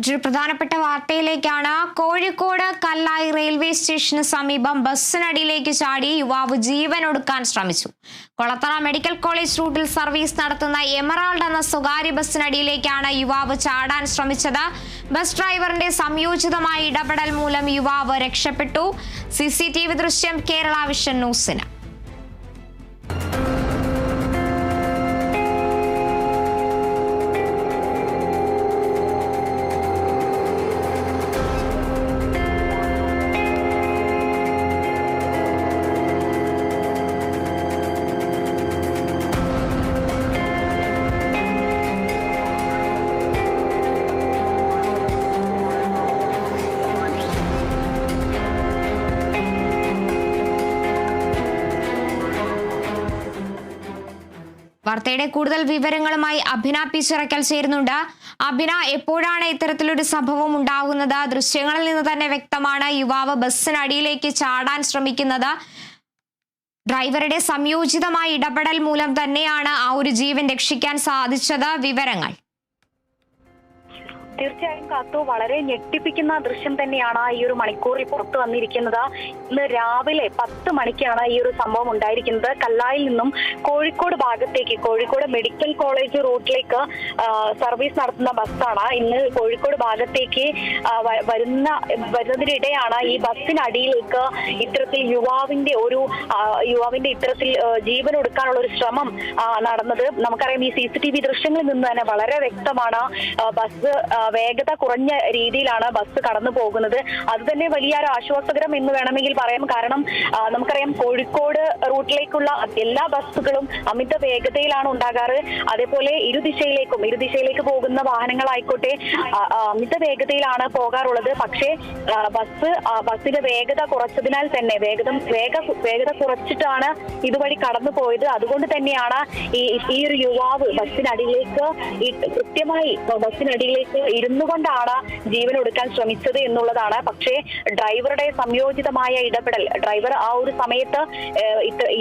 മറ്റൊരു പ്രധാനപ്പെട്ട വാർത്തയിലേക്കാണ്. കോഴിക്കോട് കല്ലായി റെയിൽവേ സ്റ്റേഷന് സമീപം ബസ്സിനടിയിലേക്ക് ചാടി യുവാവ് ജീവനൊടുക്കാൻ ശ്രമിച്ചു. കൊളത്തറ മെഡിക്കൽ കോളേജ് റൂട്ടിൽ സർവീസ് നടത്തുന്ന എമറാൾഡ് എന്ന സ്വകാര്യ ബസ്സിനടിയിലേക്കാണ് യുവാവ് ചാടാൻ ശ്രമിച്ചത്. ബസ് ഡ്രൈവറിന്റെ സംയോജിതമായ ഇടപെടൽ മൂലം യുവാവ് രക്ഷപ്പെട്ടു. CCTV ദൃശ്യം കേരള വിഷൻ ന്യൂസിന്. വാർത്തയുടെ കൂടുതൽ വിവരങ്ങളുമായി അഭിന പി ചിറക്കൽ ചേരുന്നുണ്ട്. അഭിന, എപ്പോഴാണ് ഇത്തരത്തിലൊരു സംഭവം ഉണ്ടാകുന്നത്? ദൃശ്യങ്ങളിൽ നിന്ന് തന്നെ വ്യക്തമാണ് യുവാവ് ബസ്സിനടിയിലേക്ക് ചാടാൻ ശ്രമിക്കുന്നത്. ഡ്രൈവറുടെ സംയോജിതമായ ഇടപെടൽ മൂലം തന്നെയാണ് ആ ഒരു ജീവൻ രക്ഷിക്കാൻ സാധിച്ചത്. വിവരങ്ങൾ. തീർച്ചയായും കാത്തു, വളരെ ഞെട്ടിപ്പിക്കുന്ന ദൃശ്യം തന്നെയാണ് ഈ ഒരു മണിക്കൂറിൽ പുറത്തു വന്നിരിക്കുന്നത്. ഇന്ന് രാവിലെ 10 മണിക്കാണ് ഈ ഒരു സംഭവം ഉണ്ടായിരിക്കുന്നത്. കല്ലായിൽ നിന്നും കോഴിക്കോട് ഭാഗത്തേക്ക്, കോഴിക്കോട് മെഡിക്കൽ കോളേജ് റൂട്ടിലേക്ക് സർവീസ് നടത്തുന്ന ബസ്സാണ്. ഇന്ന് കോഴിക്കോട് ഭാഗത്തേക്ക് വരുന്നതിനിടെയാണ് ഈ ബസ്സിനടിയിലേക്ക് ഇത്തരത്തിൽ യുവാവിന്റെ ഇത്തരത്തിൽ ജീവൻ ഒടുക്കാനുള്ള ഒരു ശ്രമം നടന്നത്. നമുക്കറിയാം, ഈ CCTV ദൃശ്യങ്ങളിൽ നിന്ന് തന്നെ വളരെ വ്യക്തമാണ്. ബസ് വേഗത കുറഞ്ഞ രീതിയിലാണ് ബസ് കടന്നു പോകുന്നത്. അത് തന്നെ വലിയൊരു ആശ്വാസകരം എന്ന് വേണമെങ്കിൽ പറയാം. കാരണം നമുക്കറിയാം, കോഴിക്കോട് റൂട്ടിലേക്കുള്ള എല്ലാ ബസ്സുകളും അമിത വേഗതയിലാണ് ഉണ്ടാകാറ്. അതേപോലെ ഇരുദിശയിലേക്ക് പോകുന്ന വാഹനങ്ങളായിക്കോട്ടെ അമിത വേഗതയിലാണ് പോകാറുള്ളത്. പക്ഷേ ബസ്സിന്റെ വേഗത കുറച്ചതിനാൽ തന്നെ വേഗത കുറച്ചിട്ടാണ് ഇതുവഴി കടന്നു പോയത്. അതുകൊണ്ട് തന്നെയാണ് ഈ ഒരു യുവാവ് കൃത്യമായി ബസ്സിനടിയിലേക്ക് ഇരുന്നു കൊണ്ടാണ് ജീവൻ ഒടുക്കാൻ ശ്രമിച്ചത് എന്നുള്ളതാണ്. പക്ഷേ ഡ്രൈവറുടെ സംയോജിതമായ ഇടപെടൽ, ഡ്രൈവർ ആ ഒരു സമയത്ത്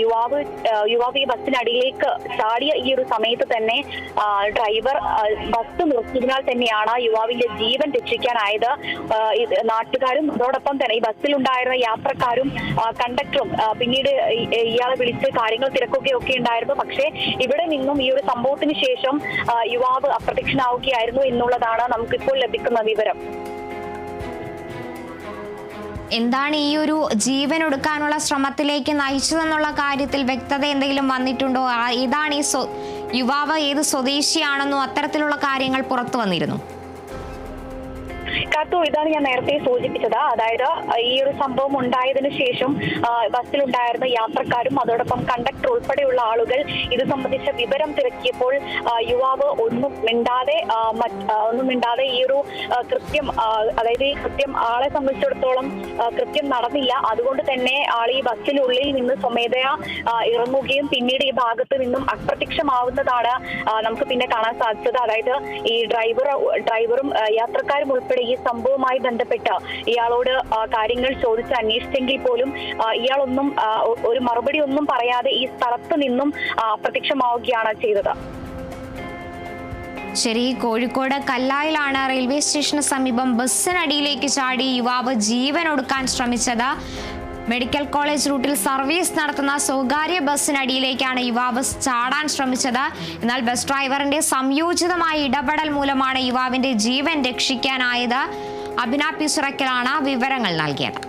യുവാവ് ഈ ബസ്സിനടിയിലേക്ക് ചാടിയ ഈ ഒരു സമയത്ത് തന്നെ ഡ്രൈവർ ബസ് നിർത്തിയതിനാൽ തന്നെയാണ് യുവാവിന്റെ ജീവൻ രക്ഷിക്കാനായത്. നാട്ടുകാരും അതോടൊപ്പം തന്നെ ഈ ബസ്സിലുണ്ടായിരുന്ന യാത്രക്കാരും കണ്ടക്ടറും പിന്നീട് ഇയാളെ വിളിച്ച് കാര്യങ്ങൾ തിരക്കുകയൊക്കെ ഉണ്ടായിരുന്നു. പക്ഷേ ഇവിടെ നിന്നും ഈ ഒരു സംഭവത്തിന് ശേഷം യുവാവ് അപ്രത്യക്ഷനാവുകയായിരുന്നു എന്നുള്ളതാണ് നമുക്കിപ്പോൾ ലഭിക്കുന്ന വിവരം. എന്താണ് ഈ ഒരു ജീവൻ ഒടുക്കാനുള്ള ശ്രമത്തിലേക്ക് നയിച്ചതെന്നുള്ള കാര്യത്തിൽ വ്യക്തത എന്തെങ്കിലും വന്നിട്ടുണ്ടോ? ഇതാണ് യുവാവ് ഏത് സ്വദേശിയാണെന്നോ അത്തരത്തിലുള്ള കാര്യങ്ങൾ പുറത്തു വന്നിരുന്നു? കാത്തു, ഇതാണ് ഞാൻ നേരത്തെ സൂചിപ്പിച്ചത്. അതായത് ഈ ഒരു സംഭവം ഉണ്ടായതിനു ശേഷം ബസ്സിലുണ്ടായിരുന്ന യാത്രക്കാരും അതോടൊപ്പം കണ്ടക്ടർ ഉൾപ്പെടെയുള്ള ആളുകൾ ഇത് സംബന്ധിച്ച വിവരം തിരക്കിയപ്പോൾ യുവാവ് ഒന്നും മിണ്ടാതെ ഈ ഒരു കൃത്യം, അതായത് ഈ കൃത്യം ആളെ സംബന്ധിച്ചിടത്തോളം കൃത്യം നടന്നില്ല. അതുകൊണ്ട് തന്നെ ആൾ ഈ ബസ്സിനുള്ളിൽ നിന്ന് സ്വമേധയാ ഇറങ്ങുകയും പിന്നീട് ഈ ഭാഗത്ത് നിന്നും അപ്രത്യക്ഷമാവുന്നതാണ് നമുക്ക് പിന്നെ കാണാൻ സാധിച്ചത്. അതായത് ഈ ഡ്രൈവറും യാത്രക്കാരും ഉൾപ്പെടെ ഈ സംഭവവുമായി ബന്ധപ്പെട്ട് ഇയാളോട് കാര്യങ്ങൾ ചോദിച്ച് അന്വേഷിച്ചെങ്കിൽ പോലും ഇയാളൊന്നും ഒരു മറുപടി ഒന്നും പറയാതെ ഈ സ്ഥലത്ത് നിന്നും അപ്രത്യക്ഷമാവുകയാണ് ചെയ്തത്. ശരി, കോഴിക്കോട് കല്ലായിലാണ് റെയിൽവേ സ്റ്റേഷന് സമീപം ബസ്സിനടിയിലേക്ക് ചാടി യുവാവ് ജീവൻ ഒടുക്കാൻ ശ്രമിച്ചത്. മെഡിക്കൽ കോളേജ് റൂട്ടിൽ സർവീസ് നടത്തുന്ന സ്വകാര്യ ബസ്സിനടിയിലേക്കാണ് യുവാവ് ചാടാൻ ശ്രമിച്ചത്. എന്നാൽ ബസ് ഡ്രൈവറിന്റെ സംയോജിതമായ ഇടപെടൽ മൂലമാണ് യുവാവിന്റെ ജീവൻ രക്ഷിക്കാനായത്. അഭിന പി ചിറക്കലാണ് വിവരങ്ങൾ നൽകിയത്.